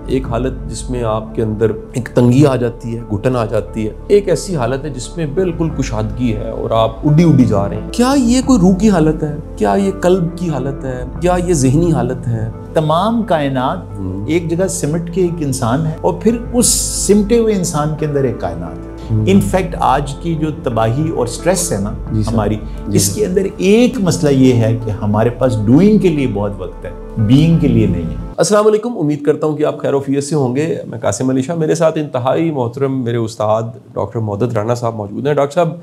ایک حالت جس میں آپ کے اندر ایک تنگی آ جاتی ہے، گھٹن آ جاتی ہے، ایک ایسی حالت ہے جس میں بالکل کشادگی ہے اور آپ اڈی اڈی جا رہے ہیں۔ کیا یہ کوئی روح کی حالت ہے؟ کیا یہ قلب کی حالت ہے؟ کیا یہ ذہنی حالت ہے؟ تمام کائنات ایک جگہ سمٹ کے ایک انسان ہے اور پھر اس سمٹے ہوئے انسان کے اندر ایک کائنات ہے۔ انفیکٹ آج کی جو تباہی اور سٹریس ہے نا ہماری، اس کے اندر ایک مسئلہ یہ ہے کہ ہمارے پاس ڈوئنگ کے لیے بہت وقت ہے، بینگ کے لیے نہیں ہے۔ السلام علیکم، امید کرتا ہوں کہ آپ خیر و عافیت سے ہوں گے۔ میں قاسم علی شاہ، میرے ساتھ انتہائی محترم میرے استاد ڈاکٹر مودت رانا صاحب موجود ہیں۔ ڈاکٹر صاحب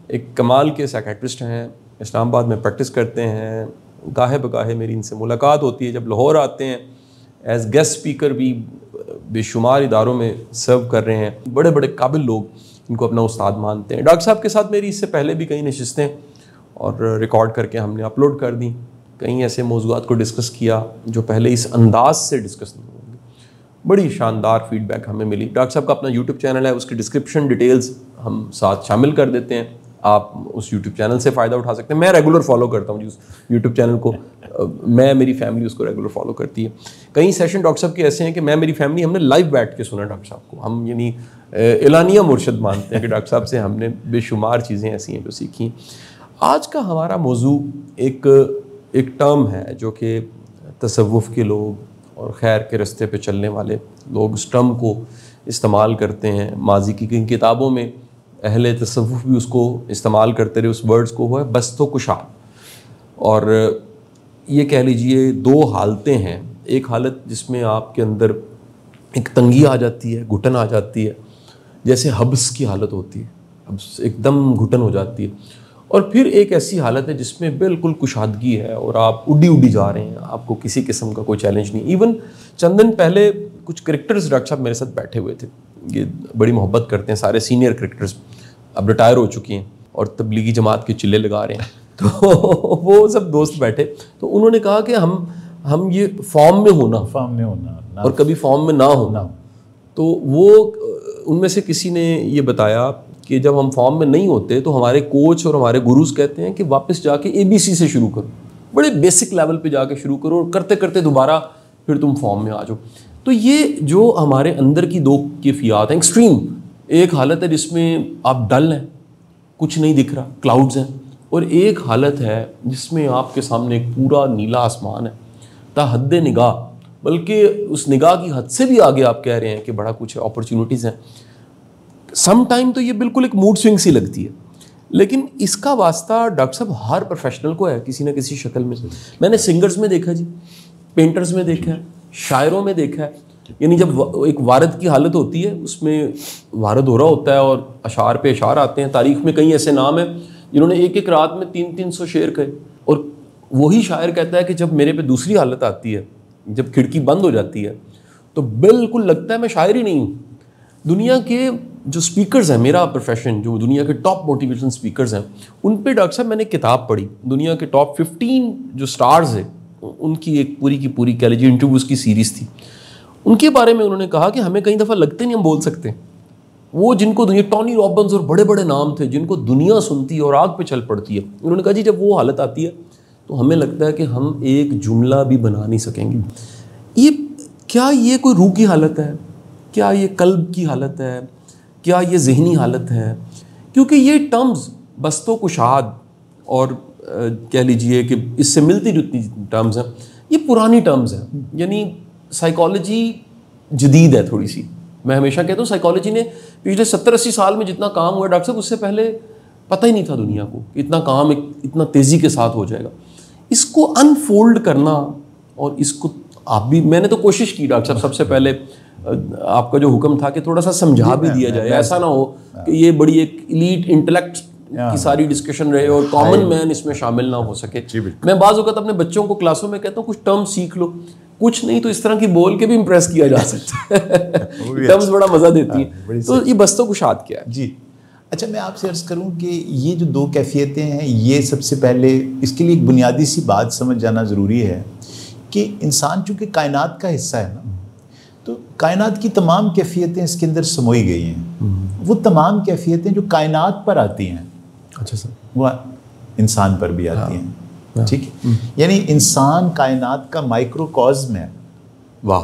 ایک کمال کے سائیکیٹرسٹ ہیں، اسلام آباد میں پریکٹس کرتے ہیں۔ گاہے بگاہے میری ان سے ملاقات ہوتی ہے، جب لاہور آتے ہیں ایز گیسٹ اسپیکر بھی بے شمار اداروں میں سرو کر رہے ہیں۔ بڑے بڑے قابل لوگ ان کو اپنا استاد مانتے ہیں۔ ڈاکٹر صاحب کے ساتھ میری اس سے پہلے بھی کئی نشستیں اور ریکارڈ کر کے ہم نے اپلوڈ کر دیں، کئی ایسے موضوعات کو ڈسکس کیا جو پہلے اس انداز سے ڈسکس نہیں ہوں گے۔ بڑی شاندار فیڈ بیک ہمیں ملی۔ ڈاکٹر صاحب کا اپنا یوٹیوب چینل ہے، اس کی ڈسکرپشن ڈیٹیلز ہم ساتھ شامل کر دیتے ہیں، آپ اس یوٹیوب چینل سے فائدہ اٹھا سکتے ہیں۔ میں ریگولر فالو کرتا ہوں جی اس یوٹیوب چینل کو، میری فیملی اس کو ریگولر فالو کرتی ہے۔ کئی سیشن ڈاکٹر صاحب کے ایسے ہیں کہ میری فیملی ہم نے لائیو بیٹھ کے سنا ڈاکٹر صاحب کو، ہم یعنی اعلانیہ مرشد مانتے ہیں کہ ڈاکٹر صاحب سے ہم نے بے شمار چیزیں ایسی ہیں جو سیکھی ہیں۔ آج کا ہمارا موضوع ایک ٹرم ہے جو کہ تصوف کے لوگ اور خیر کے رستے پہ چلنے والے لوگ اس ٹرم کو استعمال کرتے ہیں۔ ماضی کی کئی کتابوں میں اہل تصوف بھی اس کو استعمال کرتے رہے، اس ورڈز کو، وہ ہے بست و کشاد۔ اور یہ کہہ لیجئے دو حالتیں ہیں، ایک حالت جس میں آپ کے اندر ایک تنگی آ جاتی ہے، گھٹن آ جاتی ہے، جیسے حبس کی حالت ہوتی ہے، حبس ایک دم گھٹن ہو جاتی ہے، اور پھر ایک ایسی حالت ہے جس میں بالکل کشادگی ہے اور آپ اڈی اڈی جا رہے ہیں، آپ کو کسی قسم کا کوئی چیلنج نہیں۔ ایون چند دن پہلے کچھ کرکٹرز ڈاکٹر صاحب میرے ساتھ بیٹھے ہوئے تھے، یہ بڑی محبت کرتے ہیں، سارے سینئر کرکٹرز اب ریٹائر ہو چکی ہیں اور تبلیغی جماعت کے چلے لگا رہے ہیں، تو وہ سب دوست بیٹھے، تو انہوں نے کہا کہ ہم یہ فارم میں ہونا اور کبھی فارم میں نہ ہونا۔ تو وہ ان میں سے کسی نے یہ بتایا کہ جب ہم فارم میں نہیں ہوتے تو ہمارے کوچ اور ہمارے گروز کہتے ہیں کہ واپس جا کے ABC سے شروع کرو، بڑے بیسک لیول پہ جا کے شروع کرو، اور کرتے کرتے دوبارہ پھر تم فارم میں آ جاؤ۔ تو یہ جو ہمارے اندر کی دو کیفیات ہیں ایکسٹریم، ایک حالت ہے جس میں آپ ڈل ہیں، کچھ نہیں دکھ رہا، کلاؤڈز ہیں، اور ایک حالت ہے جس میں آپ کے سامنے ایک پورا نیلا آسمان ہے تا حد نگاہ، بلکہ اس نگاہ کی حد سے بھی آگے آپ کہہ رہے ہیں کہ بڑا کچھ ہے، اپرچونٹیز ہیں۔ سم ٹائم تو یہ بالکل ایک موڈ سوئنگ سی لگتی ہے، لیکن اس کا واسطہ ڈاکٹر صاحب ہر پروفیشنل کو ہے کسی نہ کسی شکل میں۔ میں نے سنگرز میں دیکھا جی، پینٹرز میں دیکھا ہے، شاعروں میں دیکھا ہے، یعنی جب ایک وارد کی حالت ہوتی ہے، اس میں وارد ہو رہا ہوتا ہے اور اشعار پہ اشعار آتے ہیں۔ تاریخ میں کئی ایسے نام ہیں جنہوں نے ایک رات میں 300 شعر کہے، اور وہی شاعر کہتا ہے کہ جب میرے پہ دوسری حالت آتی ہے، جب کھڑکی بند ہو جاتی ہے، تو بالکل لگتا ہے میں شاعر ہی نہیں ہوں۔ دنیا کے جو سپیکرز ہیں، میرا پروفیشن جو دنیا کے ٹاپ موٹیویشن سپیکرز ہیں، ان پہ ڈاکٹر صاحب میں نے کتاب پڑھی، دنیا کے ٹاپ 15 جو سٹارز ہیں ان کی ایک پوری کی پوری کہہ لیجیے انٹرویوز کی سیریز تھی۔ ان کے بارے میں انہوں نے کہا کہ ہمیں کئی دفعہ لگتے نہیں ہم بول سکتے، وہ جن کو دنیا، ٹونی رابنز اور بڑے بڑے نام تھے جن کو دنیا سنتی ہے اور آگ پہ چل پڑتی ہے، انہوں نے کہا جی جب وہ حالت آتی ہے تو ہمیں لگتا ہے کہ ہم ایک جملہ بھی بنا نہیں سکیں گے۔ کیا یہ کوئی روح کی حالت ہے؟ کیا یہ قلب کی حالت ہے؟ کیا یہ ذہنی حالت ہے؟ کیونکہ یہ ٹرمز بست و کشاد اور کہہ لیجئے کہ اس سے ملتی جتنی ٹرمز ہیں، یہ پرانی ٹرمز ہیں، یعنی سائیکالوجی جدید ہے تھوڑی سی۔ میں ہمیشہ کہتا ہوں سائیکالوجی نے پچھلے 70-80 سال میں جتنا کام ہوا ڈاکٹر صاحب، اس سے پہلے پتہ ہی نہیں تھا دنیا کو کہ اتنا کام اتنا تیزی کے ساتھ ہو جائے گا۔ اس کو انفولڈ کرنا، اور اس کو آپ بھی، میں نے تو کوشش کی ڈاکٹر صاحب، سب سے پہلے آپ کا جو حکم تھا کہ تھوڑا سا سمجھا بھی دیا جائے، ایسا نہ ہو کہ یہ بڑی ایک ایلیٹ انٹلیکٹ کی ساری ڈسکشن رہے اور کامن مین اس میں شامل نہ ہو سکے۔ میں بعض اوقات اپنے بچوں کو کلاسوں میں کہتا ہوں کچھ ٹرم سیکھ لو، کچھ نہیں تو اس طرح کی بول کے بھی امپریس کیا جا سکتا ہے، ٹرمز بڑا مزہ دیتی ہیں۔ تو یہ بست و کشاد کیا ہے؟ جی اچھا، میں آپ سے عرض کروں کہ یہ جو دو کیفیتیں ہیں، یہ سب سے پہلے اس کے لیے ایک بنیادی سی بات سمجھ جانا ضروری ہے کہ انسان چونکہ کائنات کا حصہ ہے نا، تو کائنات کی تمام کیفیتیں اس کے اندر سموئی گئی ہیں۔ وہ تمام کیفیتیں جو کائنات پر آتی ہیں، اچھا سر، وہ انسان پر بھی آتی ہیں، ٹھیک ہے؟ یعنی انسان کائنات کا مائکرو کازم ہے۔ واہ،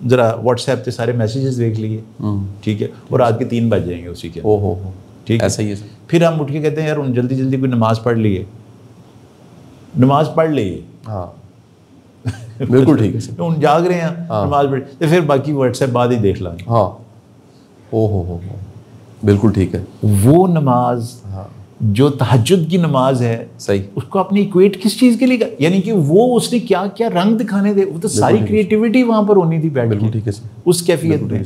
ذرا واٹس ایپ پہ سارے میسیجز دیکھ لیے, ٹھیک ہے, اور رات کے 3 بج جائیں گے اسی کے, ٹھیک ہے, ایسا ہی ہے سر. پھر ہم اٹھ کے کہتے ہیں یار جلدی جلدی کوئی نماز پڑھ لیے, نماز پڑھ لیے, ہاں بالکل ٹھیک ہے سر. ان جاگ رہے ہیں نماز پڑھ, تو پھر باقی واٹس ایپ بعد ہی دیکھ لیں گے. ہاں ہو بالکل ٹھیک ہے. وہ نماز جو تہجد کی نماز ہے, صحیح, اس کو اپنی ایکویٹ کس چیز کے لیے, یعنی کہ وہ اس نے کیا کیا رنگ دکھانے دے, وہ تو ساری کریٹیوٹی وہاں پر ہونی تھی بیٹھ کے. بالکل ٹھیک ہے سر. اس کیفیت میں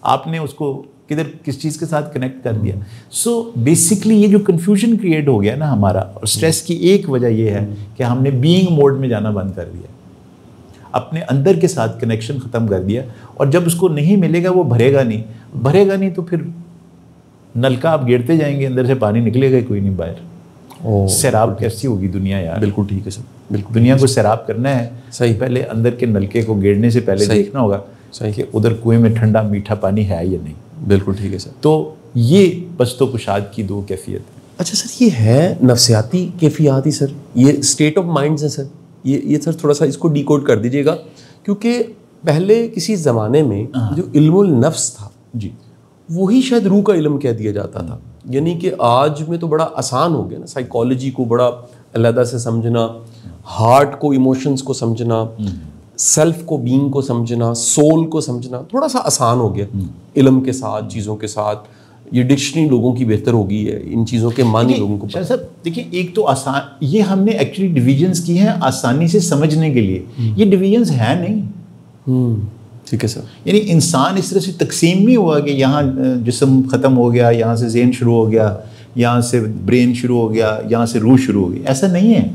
آپ نے اس کو کدھر کس چیز کے ساتھ کنیکٹ کر دیا. سو بیسکلی یہ جو کنفیوژن کریٹ ہو گیا نا ہمارا, اور اسٹریس کی ایک وجہ یہ ہے کہ ہم نے بینگ موڈ میں جانا بند کر دیا, اپنے اندر کے ساتھ کنیکشن ختم کر دیا, اور جب اس کو نہیں ملے گا وہ بھرے گا نہیں تو پھر نلکا آپ گرتے جائیں گے, اندر سے پانی نکلے گا کوئی نہیں باہر. سیراب کیسی ہوگی دنیا یار. بالکل ٹھیک ہے سر. بالکل دنیا کو سیراب کرنا ہے, صحیح, پہلے اندر کے نلکے کو گیڑنے سے پہلے دیکھنا ہوگا کہ ادھر کنویں میں ٹھنڈا میٹھا پانی ہے یا نہیں. بالکل ٹھیک ہے سر. تو یہ بست و کشاد کی 2 کیفیت ہے. اچھا سر, یہ ہے نفسیاتی کیفیات ہی سر, یہ اسٹیٹ آف مائنڈز ہیں سر, یہ سر تھوڑا سا اس کو ڈیکوڈ کر دیجیے گا, کیونکہ پہلے کسی زمانے میں جو علم النفس تھا جی, وہی شاید روح کا علم کہہ دیا جاتا تھا. یعنی کہ آج میں تو بڑا آسان ہو گیا نا, سائیکالوجی کو بڑا علیحدہ سے سمجھنا, ہارٹ کو, ایموشنز کو سمجھنا, سیلف کو, بینگ کو سمجھنا, سول کو سمجھنا تھوڑا سا آسان ہو گیا علم کے ساتھ, چیزوں کے ساتھ. یہ ڈکشنری لوگوں کی بہتر ہو گئی ہے, ان چیزوں کے معنی لوگوں کو. شاہ صاحب دیکھیں, ایک تو آسان, یہ ہم نے ایکچولی ڈویژنس کی ہیں آسانی سے سمجھنے کے لیے, یہ ڈویژنس ہیں نہیں. ٹھیک ہے سر. یعنی انسان اس طرح سے تقسیم نہیں ہوا کہ یہاں جسم ختم ہو گیا, یہاں سے ذہن شروع ہو گیا, یہاں سے برین شروع ہو گیا, یہاں سے روح شروع ہو گئی, ایسا نہیں ہے.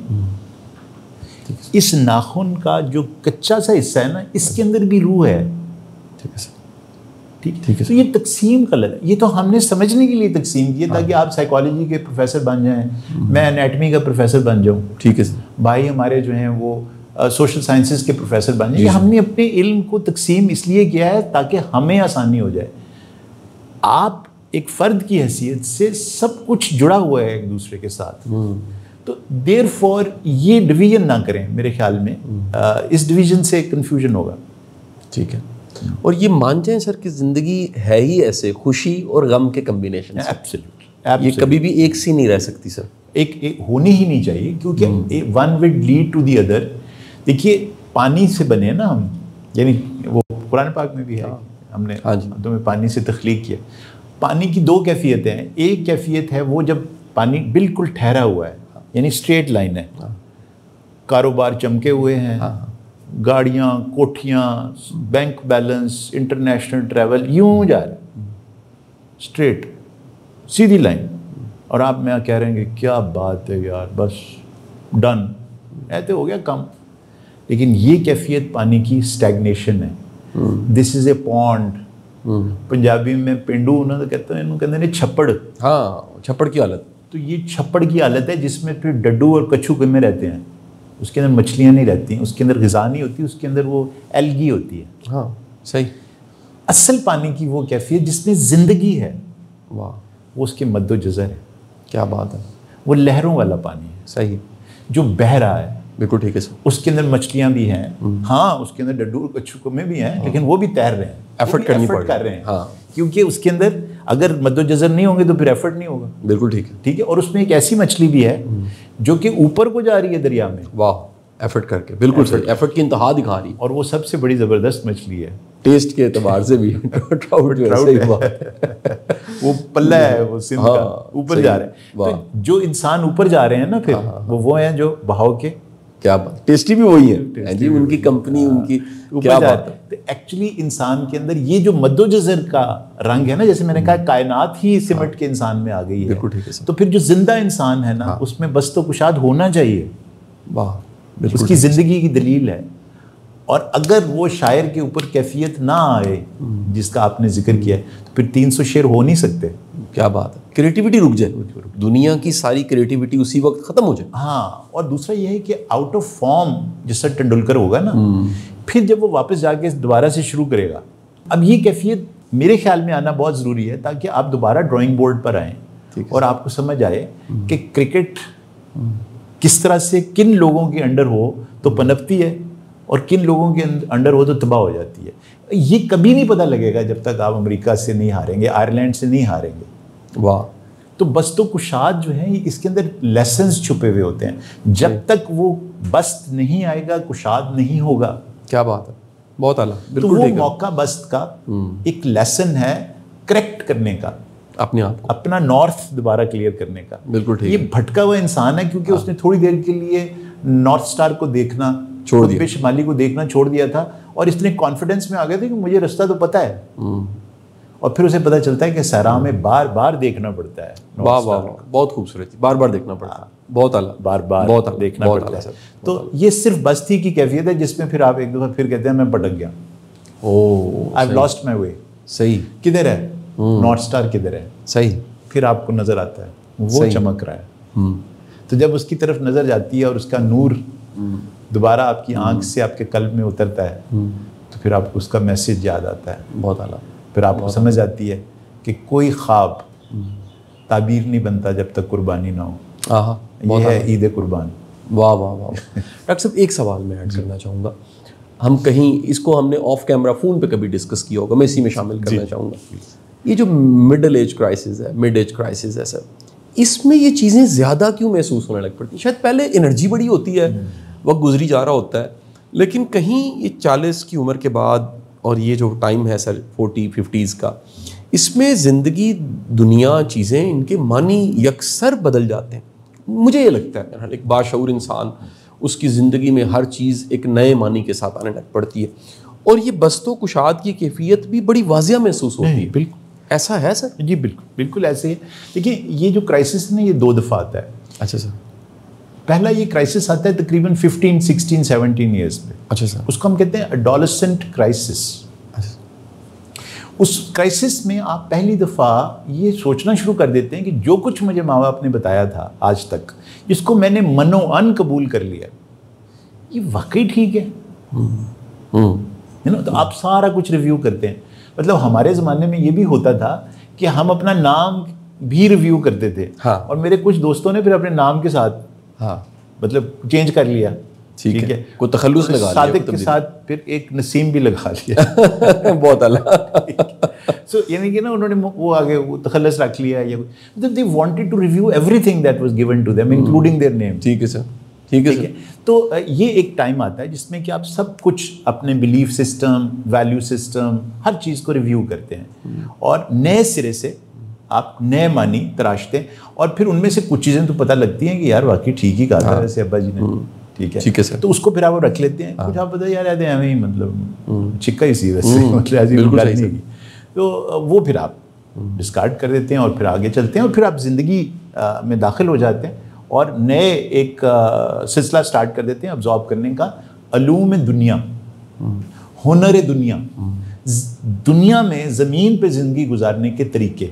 اس ناخن کا جو کچا سا حصہ ہے نا, اس کے اندر بھی روح ہے. ٹھیک ہے سر. ٹھیک ہے. تو یہ تقسیم غلط ہے, یہ تو ہم نے سمجھنے کے لیے تقسیم کی ہے تاکہ آپ سائیکالوجی کے پروفیسر بن جائیں, میں انیٹمی کا پروفیسر بن جاؤں. ٹھیک ہے سر. بھائی ہمارے جو ہیں وہ سوشل سائنسز کے پروفیسر بن جائیں. ہم نے اپنے علم کو تقسیم اس لیے کیا ہے تاکہ ہمیں آسانی ہو جائے. آپ ایک فرد کی حیثیت سے سب کچھ جڑا ہوا ہے ایک دوسرے کے ساتھ, تو دیر فور یہ ڈویژن نہ کریں. میرے خیال میں اس ڈویژن سے کنفیوژن ہوگا. ٹھیک ہے. اور یہ مانتے ہیں سر کہ زندگی ہے ہی ایسے خوشی اور غم کے کمبینیشن, یہ کبھی بھی ایک سی نہیں رہ سکتی سر. ایک ہونی ہی نہیں چاہیے, کیونکہ one would lead to the other. دیکھیے پانی سے بنے ہیں نا ہم, یعنی وہ قرآن پاک میں بھی ہے, ہم نے تمہیں پانی سے تخلیق کیا. پانی کی 2 کیفیتیں ہیں. ایک کیفیت ہے وہ جب پانی بالکل ٹھہرا ہوا ہے, یعنی اسٹریٹ لائن ہے, کاروبار چمکے ہوئے ہیں, گاڑیاں, کوٹھیاں, بینک بیلنس, انٹرنیشنل ٹریول, یوں جا رہے ہیں اسٹریٹ سیدھی لائن, اور آپ میں کہہ رہے ہیں کہ کیا بات ہے یار, بس ڈن, ایسے ہو گیا کم. لیکن یہ کیفیت پانی کی اسٹیگنیشن ہے. دس از اے پونڈ. پنجابی میں پینڈو انہوں نے کہتے ہیں, کہتے ہیں چھپڑ. ہاں, چھپڑ کی حالت. تو یہ چھپڑ کی حالت ہے جس میں پھر ڈڈو اور کچھو میں رہتے ہیں. اس کے اندر مچھلیاں نہیں رہتی ہیں, اس کے اندر غذا نہیں ہوتی, اس کے اندر وہ ایلگی ہوتی ہے. ہاں صحیح. اصل پانی کی وہ کیفیت جس میں زندگی ہے, واہ, وہ اس کے مد و جزر ہے. کیا بات ہے. وہ لہروں والا پانی ہے. صحیح. جو بہہ رہا ہے. بالکل ٹھیک ہے سر. اس کے اندر مچھلیاں بھی ہیں, ہاں اس کے اندر ڈڈو اور کچھو میں بھی ہیں, لیکن وہ بھی تیر رہے ہیں, ایفرٹ کر رہے ہیں. ہاں, کیونکہ اس کے اندر اگر مد و جزر نہیں ہوں گے تو پھر ایفرٹ نہیں ہوگا. بالکل ٹھیک ہے. ٹھیک ہے. اور اس میں ایک ایسی مچھلی بھی ہے جو کہ اوپر کو جا رہی ہے دریا میں. واہ, ایفرٹ کر کے. بالکل صحیح, ایفرٹ کی انتہا دکھا رہی. اور وہ سب سے بڑی زبردست مچھلی ہے ٹیسٹ کے اعتبار سے بھی. ٹراؤٹ وہ پلہ ہے, وہ سندھ کا, اوپر جا رہے ہیں. تو جو انسان اوپر جا رہے ہیں نا پھر وہ ہیں جو بہاؤ کے. کیا بات, ٹیسٹی بھی وہی ہے جی, ان کی کمپنی, ان کی کیا بات ہے. تو ایکچولی انسان کے اندر یہ جو مد و جزر کا رنگ ہے نا, جیسے میں نے کہا کائنات ہی سمٹ کے انسان میں آ گئی ہے. بالکل ٹھیک ہے. تو پھر جو زندہ انسان ہے نا, اس میں بست و کشاد ہونا چاہیے. واہ, اس کی زندگی کی دلیل ہے. اور اگر وہ شاعر کے اوپر کیفیت نہ آئے جس کا آپ نے ذکر کیا ہے, تو پھر 300 شعر ہو نہیں سکتے. کیا بات ہے. کریٹیوٹی رک جائے, دنیا کی ساری کریٹیوٹی اسی وقت ختم ہو جائے. ہاں, اور دوسرا یہ ہے کہ آؤٹ آف فارم جیسا ٹنڈولکر ہوگا نا, پھر جب وہ واپس جا کے دوبارہ سے شروع کرے گا. اب یہ کیفیت میرے خیال میں آنا بہت ضروری ہے تاکہ آپ دوبارہ ڈرائنگ بورڈ پر آئیں اور آپ کو سمجھ آئے کہ کرکٹ کس طرح سے کن لوگوں کے انڈر ہو تو پنپتی ہے, اور کن لوگوں کے انڈر ہو تو تباہ ہو جاتی ہے. یہ کبھی نہیں پتہ لگے گا جب تک آپ امریکہ سے نہیں ہاریں گے, آئرلینڈ سے نہیں ہاریں گے. واہ. تو بست و کشاد جو ہیں اس کے اندر لیسنز چھپے ہوئے ہوتے ہیں. جب تک وہ بست نہیں آئے گا, کشاد نہیں ہوگا. کیا بات ہے, بہت اعلیٰ. تو وہ موقع بست کا ایک لیسن ہے کریکٹ کرنے کا, اپنے آپ کو, اپنا نارتھ دوبارہ کلیئر کرنے کا. بالکل ٹھیک. یہ بھٹکا ہوا انسان ہے کیونکہ اس نے تھوڑی دیر کے لیے نارتھ سٹار کو دیکھنا چھوڑ دیا, شمالی کو دیکھنا چھوڑ دیا تھا, اور اس نے کانفیڈنس میں آ گیا تھا کہ مجھے رستہ تو پتہ ہے. اور پھر اسے پتہ چلتا ہے کہ صحرا میں بار بار دیکھنا پڑتا ہے. واہ واہ, بہت خوبصورت, بار بار دیکھنا پڑتا ہے. بہت اعلیٰ, بار بار دیکھنا پڑتا ہے. تو یہ صرف بستی کی کیفیت ہے جس میں پھر آپ ایک دفعہ پھر کہتے ہیں میں بھٹک گیا, آئی ہیو لاسٹ مائی وے. صحیح. کدھر ہے نارتھ سٹار, کدھر ہے؟ صحیح. پھر آپ کو نظر آتا ہے وہ چمک رہا ہے. تو جب اس کی طرف نظر جاتی ہے اور اس کا نور دوبارہ آپ کی آنکھ سے آپ کے قلب میں اترتا ہے, تو پھر آپ کو اس کا میسج یاد آتا ہے. بہت اعلیٰ. پھر آپ کو سمجھ آتی ہے کہ کوئی خواب تعبیر نہیں بنتا جب تک قربانی نہ ہو. یہ ہے عید قربان. واہ واہ واہ. ڈاکٹر صاحب ایک سوال میں ایڈ کرنا چاہوں گا, ہم کہیں اس کو ہم نے آف کیمرہ فون پہ کبھی ڈسکس کیا ہوگا, میں اسی میں شامل کرنا چاہوں گا. یہ جو مڈل ایج کرائسس ہے, مڈ ایج کرائسس ہے سر, اس میں یہ چیزیں زیادہ کیوں محسوس ہونے لگ پڑتی ہیں؟ شاید پہلے انرجی بڑی ہوتی ہے, وقت گزری جا رہا ہوتا ہے, لیکن کہیں یہ 40 کی عمر کے بعد اور یہ جو ٹائم ہے سر 40-50s کا, اس میں زندگی, دنیا, چیزیں, ان کے معنی یکسر بدل جاتے ہیں. مجھے یہ لگتا ہے ایک باشعور انسان, اس کی زندگی میں ہر چیز ایک نئے معنی کے ساتھ آنے لگ پڑتی ہے, اور یہ بست و کشاد کی کیفیت بھی بڑی واضح محسوس ہوتی ہے. بالکل ایسا ہے سر؟ جی بالکل بالکل ایسے ہی. دیکھیں یہ جو کرائسس ہے نا, یہ 2 دفعہ آتا ہے. اچھا سر. پہلا یہ کرائسس آتا ہے تقریباً 15, 16, 17 ایئرس پہ. اچھا سر. اس کو ہم کہتے ہیں ایڈولسنٹ کرائسس. اس کرائسس میں آپ پہلی دفعہ یہ سوچنا شروع کر دیتے ہیں کہ جو کچھ مجھے ماں باپ نے بتایا تھا آج تک, جس کو میں نے من و ان قبول کر لیا, یہ واقعی ٹھیک ہے. تو آپ سارا کچھ ریویو کرتے ہیں. مطلب ہمارے زمانے میں یہ بھی ہوتا تھا کہ ہم اپنا نام بھی ریویو کرتے تھے, اور میرے کچھ دوستوں نے پھر اپنے نام کے ساتھ مطلب چینج کر لیا. ٹھیک ہے, کوئی تخلص لگا لیا, صادق کے ساتھ پھر ایک نسیم بھی لگا لیا. بہت اعلیٰ. سو یعنی کہ نا انہوں نے وہ آگے وہ تخلص رکھ لیا. مطلب they wanted to review everything that was given to them including their name. ٹھیک ہے سر. ٹھیک ہے سر. تو یہ ایک ٹائم آتا ہے جس میں کہ آپ سب کچھ اپنے بلیف سسٹم, ویلیو سسٹم, ہر چیز کو ریویو کرتے ہیں, اور نئے سرے سے آپ نئے معنی تراشتے ہیں, اور پھر ان میں سے کچھ چیزیں تو پتہ لگتی ہیں کہ یار واقعی ٹھیک ہی کہا تھا ویسے ابا جی نے. ٹھیک ہے سر. تو اس کو پھر آپ رکھ لیتے ہیں. کچھ آپ پتہ یار یاد ہے ہمیں مطلب چکا ہی سی ویسے, مطلب تو وہ پھر آپ ڈسکارڈ کر دیتے ہیں اور پھر آگے چلتے ہیں, اور پھر آپ زندگی میں داخل ہو جاتے ہیں اور نئے ایک سلسلہ سٹارٹ کر دیتے ہیں ابزارب کرنے کا. علوم دنیا, ہنر دنیا, دنیا میں زمین پہ زندگی گزارنے کے طریقے,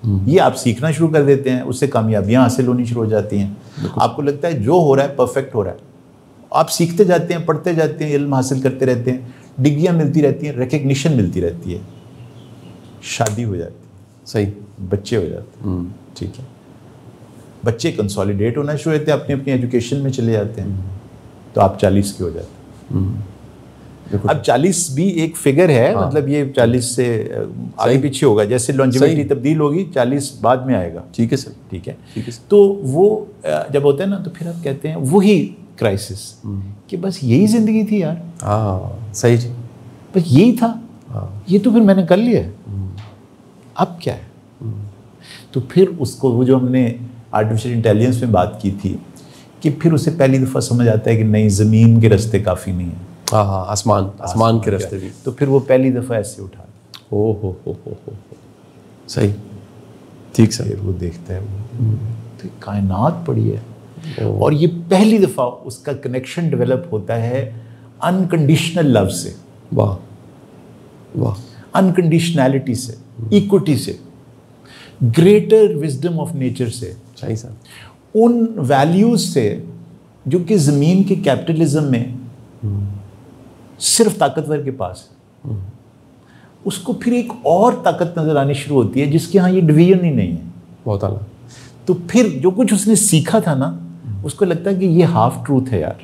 یہ آپ سیکھنا شروع کر دیتے ہیں. اس سے کامیابیاں حاصل ہونی شروع ہو جاتی ہیں. آپ کو لگتا ہے جو ہو رہا ہے پرفیکٹ ہو رہا ہے. آپ سیکھتے جاتے ہیں, پڑھتے جاتے ہیں, علم حاصل کرتے رہتے ہیں, ڈگریاں ملتی رہتی ہیں, ریکگنیشن ملتی رہتی ہے, شادی ہو جاتی ہے, صحیح, بچے ہو جاتے ہیں. ٹھیک ہے, بچے کنسالیڈیٹ ہونا شروع ہوتے ہیں, اپنی اپنی ایجوکیشن میں چلے جاتے ہیں, تو آپ 40 کے ہو جاتے ہیں. اب 40 بھی ایک فگر ہے, مطلب یہ 40 سے آگے پیچھے ہوگا, جیسے لانجیویٹی تبدیل ہوگی 40 بعد میں آئے گا. ٹھیک ہے سر. ٹھیک ہے. تو وہ جب ہوتا ہے نا, تو پھر آپ کہتے ہیں وہی کرائسس کہ بس یہی زندگی تھی یار. صحیح جی, بس یہی تھا, یہ تو پھر میں نے کر لیا ہے, اب کیا ہے. تو پھر اس کو وہ جو ہم نے آرٹیفیشیل انٹیلیجنس میں بات کی تھی کہ پھر اسے پہلی دفعہ سمجھ آتا ہے کہ نہیں, زمین کے رستے کافی نہیں ہیں, آسمان کے رستے بھی. تو پھر وہ پہلی دفعہ ایسے اٹھا, ہو صحیح, ٹھیک سر. وہ دیکھتا ہے تو کائنات پڑی ہے, اور یہ پہلی دفعہ اس کا کنیکشن ڈیولپ ہوتا ہے انکنڈیشنل لو سے. واہ واہ. انکنڈیشنلٹی سے, ایکوٹی سے, گریٹر وزڈم آف نیچر سے. صحیح سر. ان ویلیوز سے جو کہ زمین کے کیپٹلزم میں صرف طاقتور کے پاس ہے, اس کو پھر ایک اور طاقت نظر آنی شروع ہوتی ہے جس کے ہاں یہ ڈویژن ہی نہیں ہے. بہت اعلیٰ. تو پھر جو کچھ اس نے سیکھا تھا نا, اس کو لگتا ہے کہ یہ ہاف ٹروتھ ہے یار,